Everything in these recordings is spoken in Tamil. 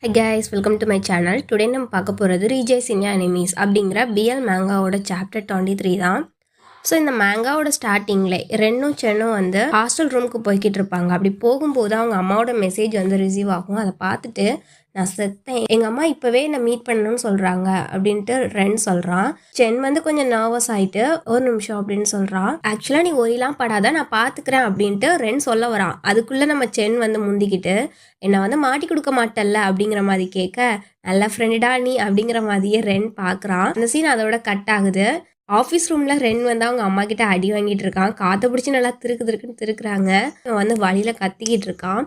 Hi guys, welcome to my channel. Today நம்ம பார்க்க போகிறது ரீஜேஸ் இன் எனிமீஸ் அப்படிங்கிற பிஎல் மேங்காவோட சாப்டர் 23 தான். ஸோ இந்த மேங்காவோட ஸ்டார்டிங்கில் ரென்னும் சென்னும் வந்து ஹாஸ்டல் ரூமுக்கு போய்கிட்டு இருப்பாங்க. அப்படி போகும்போது அவங்க அம்மாவோட மெசேஜ் வந்து ரிசீவ் ஆகும். அதை பார்த்துட்டு நான் செத்தேன், எங்கள் அம்மா இப்போவே என்னை மீட் பண்ணணும்னு சொல்கிறாங்க அப்படின்ட்டு ரென் சொல்கிறான். சென் வந்து கொஞ்சம் நர்வஸ் ஆகிட்டு ஒரு நிமிஷம் அப்படின்னு சொல்கிறான். ஆக்சுவலாக நீ ஒரிலாம் படாத, நான் பார்த்துக்கிறேன் அப்படின்ட்டு ரென் சொல்ல வரான். அதுக்குள்ளே நம்ம சென் வந்து முந்திக்கிட்டு என்னை வந்து மாட்டி கொடுக்க மாட்டல்ல அப்படிங்கிற மாதிரி கேட்க, நல்ல ஃப்ரெண்டா நீ அப்படிங்கிற மாதிரியே ரென் பார்க்குறான். அந்த சீன் அதோட கட் ஆகுது. ஆஃபீஸ் ரூமில் ரென் வந்து அவங்க அம்மா கிட்ட அடி வாங்கிட்டு இருக்கான். காற்றை பிடிச்சி நல்லா திருக்குன்னு திருக்குறாங்க. அவன் வந்து வழியில் கத்திக்கிட்டு இருக்கான்.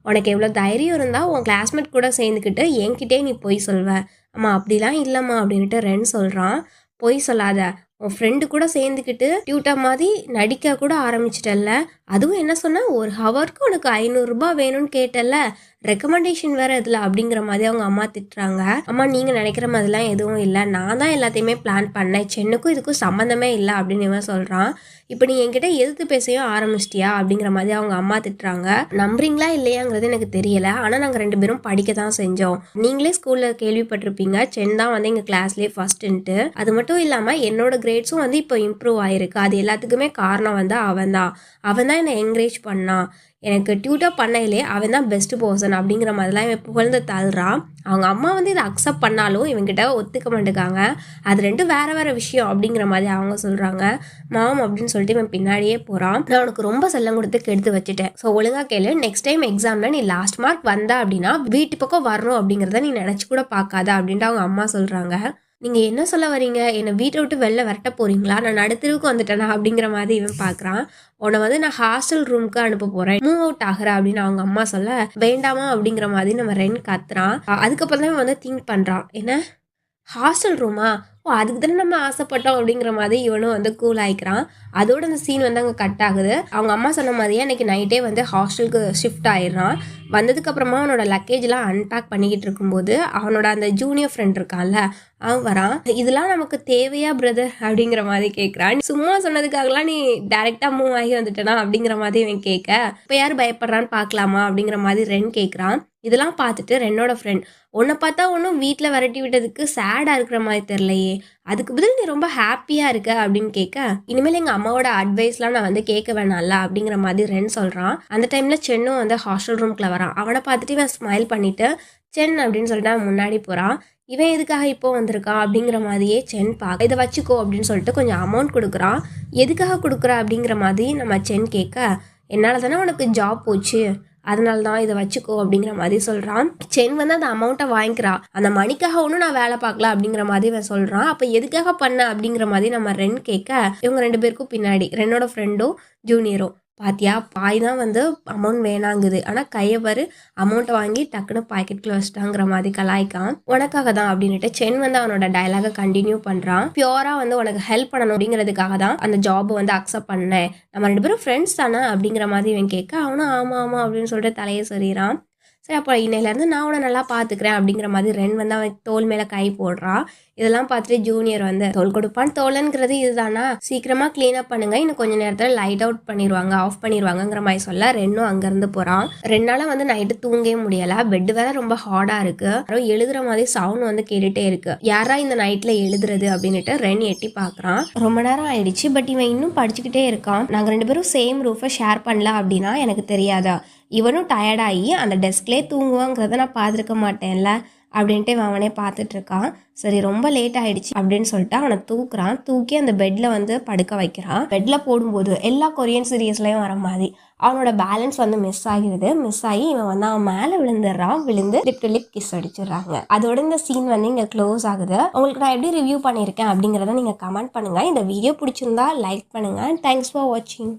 உனக்கு எவ்வளோ தைரியம் இருந்தால் உன் கிளாஸ்மேட் கூட சேர்ந்துக்கிட்டு என்கிட்டே நீ பொய் சொல்வ. அம்மா அப்படிலாம் இல்லைம்மா அப்படின்ட்டு ரென் சொல்கிறான். பொய் சொல்லாத, உன் ஃப்ரெண்டு கூட சேர்ந்துக்கிட்டு டியூட்டர் மாதிரி நடிக்க கூட ஆரம்பிச்சிட்டல்ல. அதுவும் என்ன சொன்னா, ஒரு ஹவருக்கு உனக்கு 500 ரூபாய் வேணும்னு கேட்டல, ரெக்கமெண்டேஷன் வேற இதில் அப்படிங்கிற மாதிரி அவங்க அம்மா திட்டுறாங்க. அம்மா நீங்கள் நினைக்கிற மாதிரிலாம் எதுவும் இல்லை, நான் தான் எல்லாத்தையுமே பிளான் பண்ணேன், சென்னுக்கும் இதுக்கும் சம்மந்தமே இல்லை அப்படின்னு இவன் சொல்கிறான். இப்போ நீ என்கிட்ட எதிர்த்து பேசவும் ஆரம்பிச்சிட்டியா அப்படிங்கிற மாதிரி அவங்க அம்மா திட்டுறாங்க. நம்புறீங்களா இல்லையாங்கிறது எனக்கு தெரியல, ஆனால் நாங்கள் 2 பேரும் படிக்க தான் செஞ்சோம். நீங்களே ஸ்கூலில் கேள்விப்பட்டிருப்பீங்க, சென் தான் வந்து எங்கள் கிளாஸ்லேயே ஃபர்ஸ்ட்டுன்ட்டு. அது மட்டும் இல்லாமல் என்னோட கிரேட்ஸும் வந்து இப்போ இம்ப்ரூவ் ஆகிருக்கு. அது எல்லாத்துக்குமே காரணம் வந்து அவன் தான் என்னை என்கரேஜ் பண்ணான். எனக்கு டியூட்டர் பண்ணையிலே அவன் தான் பெஸ்ட் பர்சன் அப்படிங்கிற மாதிரிலாம் இவன் புகழ்ந்து தள்ளுறான். அவங்க அம்மா வந்து இதை அக்செப்ட் பண்ணாலும் இவங்கிட்ட ஒத்துக்க மாட்டேங்காங்க. அது 2 வேறு விஷயம் அப்படிங்கிற மாதிரி அவங்க சொல்கிறாங்க. மாம் அப்படின்னு சொல்லிட்டு இவன் பின்னாடியே போகிறான். நான் உனக்கு ரொம்ப செல்லம் கொடுத்து கெடுத்து வச்சுட்டேன், ஸோ ஒழுங்காக கேளு, நெக்ஸ்ட் டைம் எக்ஸாமில் நீ லாஸ்ட் மார்க் வந்தா அப்படின்னா வீட்டு பக்கம் வரணும் அப்படிங்கிறத நீ நினச்சி கூட பார்க்காத அப்படின்ட்டு அவங்க அம்மா சொல்கிறாங்க. நீங்கள் என்ன சொல்ல வரீங்க, என்னை வீட்டை விட்டு வெளில விரட்ட போகிறீங்களா, நான் நடுத்தருவுக்கு வந்துட்டேனா அப்படிங்கிற மாதிரி இவன் பார்க்குறான். உன்னை வந்து நான் ஹாஸ்டல் ரூமுக்கு அனுப்ப போகிறேன், மூவ் அவுட் ஆகிற அப்படின்னு அவங்க அம்மா சொல்ல, வேண்டாமா அப்படிங்கிற மாதிரி நம்ம ரென் கத்துறான். அதுக்கப்புறம் தான் வந்து திங்க் பண்ணுறான், என்ன ஹாஸ்டல் ரூமா, ஓ அதுக்கு தானே நம்ம ஆசைப்பட்டோம் அப்படிங்கிற மாதிரி இவனும் வந்து கூல் ஆகிக்கிறான். அதோட அந்த சீன் வந்து அங்கே கட் ஆகுது. அவங்க அம்மா சொன்ன மாதிரியே அன்றைக்கி நைட்டே வந்து ஹாஸ்டலுக்கு ஷிஃப்ட் ஆயிடுறான். வந்ததுக்கப்புறமா அவனோட லக்கேஜ்லாம் அன்பேக் பண்ணிக்கிட்டு இருக்கும்போது அவனோட அந்த ஜூனியர் ஃப்ரெண்ட் இருக்கான்ல, அவன் வரான். இதெல்லாம் நமக்கு தேவையா பிரதர் அப்படிங்கிற மாதிரி கேட்குறான். சும்மா சொன்னதுக்காகலாம் நீ டைரெக்டாக மூவ் ஆகி வந்துட்டனா அப்படிங்கிற மாதிரி இவன் கேட்க, இப்போ யார் பயப்படுறான்னு பார்க்கலாமா அப்படிங்கிற மாதிரி ரென் கேட்குறான். இதெல்லாம் பார்த்துட்டு ரென்னோட ஃப்ரெண்ட், உன்னை பார்த்தா ஒன்றும் வீட்டில் விரட்டி விட்டதுக்கு சேடாக இருக்கிற மாதிரி தெரிலையே, அதுக்கு பதில் நீ ரொம்ப ஹாப்பியாக இருக்க அப்படின்னு கேட்க, இனிமேல் எங்கள் அம்மாவோட அட்வைஸ்லாம் நான் வந்து கேட்க வேணாம்ல அப்படிங்கிற மாதிரி ரென் சொல்கிறான். அந்த டைமில் சென்னும் வந்து ஹாஸ்டல் ரூம்குள்ளே வரான். அவனை பார்த்துட்டு இவன் ஸ்மைல் பண்ணிவிட்டு சென் அப்படின்னு சொல்லிட்டு அவன் முன்னாடி போகிறான். இவன் எதுக்காக இப்போ வந்திருக்கான் அப்படிங்கிற மாதிரியே சென் பார்க்க, இதை வச்சுக்கோ அப்படின்னு சொல்லிட்டு கொஞ்சம் அமௌண்ட் கொடுக்குறான். எதுக்காக கொடுக்குற அப்படிங்கிற மாதிரி நம்ம சென் கேட்க, என்னால் தானே உனக்கு ஜாப் போச்சு, அதனால தான் இதை வச்சுக்கோ அப்படிங்கிற மாதிரி சொல்கிறான். சென் வந்து அந்த அமௌண்ட்டை வாங்கிக்கிறான். அந்த மணிக்காக ஒன்றும் நான் வேலை பார்க்கல அப்படிங்கிற மாதிரி இவன் சொல்கிறான். அப்போ எதுக்காக பண்ண அப்படிங்கிற மாதிரி நம்ம ரென் கேட்க, இவங்க 2 பேருக்கும் பின்னாடி ரென்னோட ஃப்ரெண்டும் ஜூனியரும், பாத்தியா பாய் தான் வந்து அமௌண்ட் வேணாங்குது, ஆனால் கையை பாரு அமௌண்ட்டை வாங்கி டக்குன்னு பாக்கெட்டில் வச்சுட்டாங்கிற மாதிரி கலாய்க்கான். உனக்காக தான் அப்படின்ட்டு சென் வந்து அவனோட டயலாக கண்டினியூ பண்ணுறான். பியூராக வந்து உனக்கு ஹெல்ப் பண்ணணும் அப்படிங்கிறதுக்காக தான் அந்த ஜாபை வந்து அக்செப்ட் பண்ணேன், நம்ம 2 பேரும் ஃப்ரெண்ட்ஸ் தானே அப்படிங்கிற மாதிரி இவன் கேட்க, அவனும் ஆமாம் ஆமாம் அப்படின்னு சொல்லிட்டு தலையை சொல்லிடுறான். சரி அப்போ இன்னையிலேருந்து நான் உன்னை நல்லா பார்த்துக்கிறேன் அப்படிங்கிற மாதிரி ரென் வந்து அவன் தோல் மேலே கை போடுறான். இதெல்லாம் பார்த்துட்டு ஜூனியர் வந்து, தோல் கொடுப்பான் தோலங்கிறது இதுதானா, சீக்கிரமாக க்ளீன் அப் பண்ணுங்க, இன்னும் கொஞ்சம் நேரத்தில் லைட் அவுட் பண்ணிடுவாங்க, ஆஃப் பண்ணிடுவாங்கங்கிற மாதிரி சொல்ல ரென்னும் அங்கேருந்து போகிறான். 2 நாளாக வந்து நைட்டு தூங்கவே முடியலை, பெட்டு வேற ரொம்ப ஹார்டாக இருக்குது. யாரோ எழுதுற மாதிரி சவுண்ட் வந்து கேட்டுகிட்டே இருக்கு. யாரா இந்த நைட்டில் எழுதுறது அப்படின்ட்டு ரென் எட்டி பார்க்குறான். ரொம்ப நேரம் ஆயிடுச்சு, பட் இவன் இன்னும் படிச்சுக்கிட்டே இருக்கான். நாங்கள் 2 பேரும் சேம் ரூஃபை ஷேர் பண்ணல அப்படின்னா எனக்கு தெரியாதா, இவனும் டயர்டாகி அந்த டெஸ்க்லேயே தூங்குவாங்கிறத நான் பார்த்துருக்க மாட்டேன்ல அப்படின்ட்டு அவனே பார்த்துட்டு இருக்கான். சரி ரொம்ப லேட் ஆகிடுச்சு அப்படின்னு சொல்லிட்டு அவனை தூக்குறான். தூக்கி அந்த பெட்டில் வந்து படுக்க வைக்கிறான். பெட்டில் போடும்போது எல்லா கொரியன் சீரியஸ்லையும் வர மாதிரி அவனோட பேலன்ஸ் வந்து மிஸ் ஆகிடுது. மிஸ் ஆகி இவன் வந்து அவன் மேலே விழுந்துடுறான். விழுந்து லிப் டு லிப் கிஸ் அடிச்சிடுறாங்க. அதோட இந்த சீன் வந்து இங்கே க்ளோஸ் ஆகுது. உங்களுக்கு நான் எப்படி ரிவ்யூ பண்ணியிருக்கேன் அப்படிங்கிறத நீங்கள் கமெண்ட் பண்ணுங்கள். இந்த வீடியோ பிடிச்சிருந்தா லைக் பண்ணுங்கள். தேங்க்ஸ் ஃபார் வாட்சிங்.